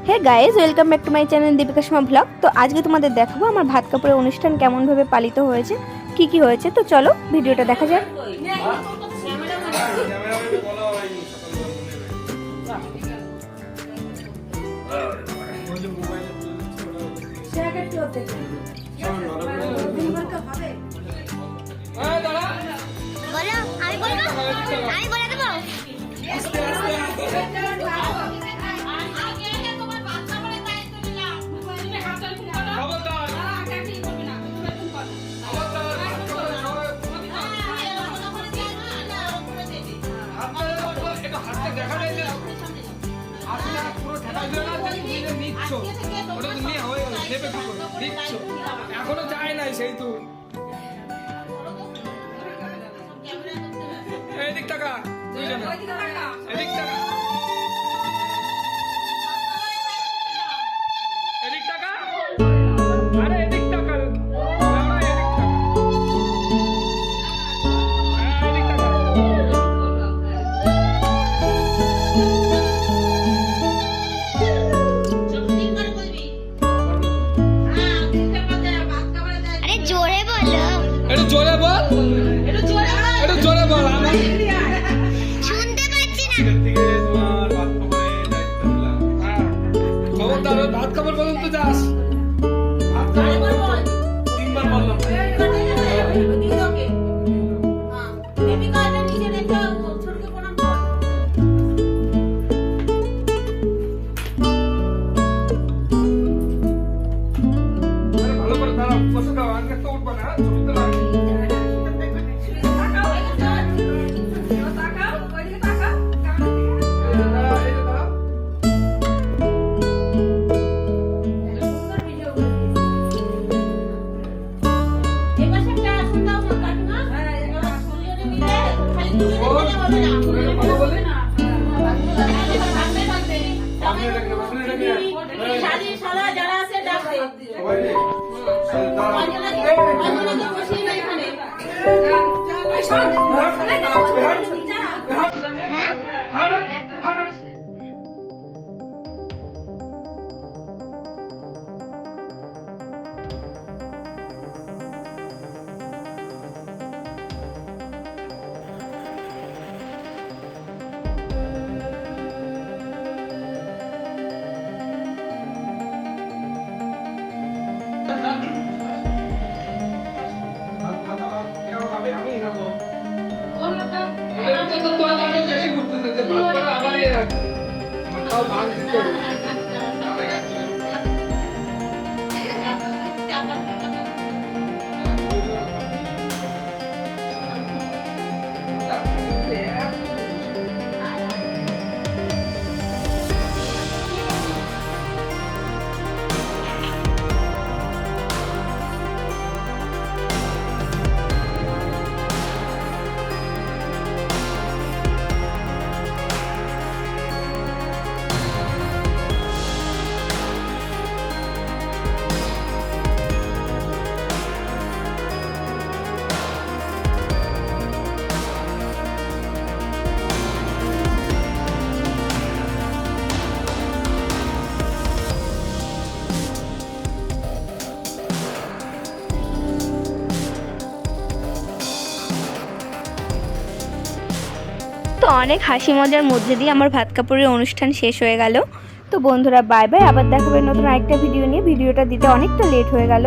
Hey guys, welcome back to my channel Deepika Sharma vlog. তো আজকে তোমাদের দেখাবো আমার ভাত কাপড়ের অনুষ্ঠান কেমনভাবে পালিত হয়েছে, কি হয়েছে। তো চলো ভিডিওটা দেখা যাক। এখনো যায় নাই সেই তো এদিক টাকা এদিক টাকা এদিক টাকা আরে এদিক টাকা জোরে বল, একটু জোরে বল, আমি শুনতে পাচ্ছি না। খবরদার ভাত খাবার বলুন তো যাস। তিনবার বললাম ভালো করে দাঁড়াও, বসে দাও, আজকে তো উঠবা না, ছবিতে লাগে। তো অনেক হাসি মজার মধ্যে দিয়ে আমার ভাত কাপড়ের অনুষ্ঠান শেষ হয়ে গেল। তো বন্ধুরা বাই বাই, আবার দেখাবে নতুন আরেকটা ভিডিও নিয়ে। ভিডিওটা দিতে অনেকটা লেট হয়ে গেল।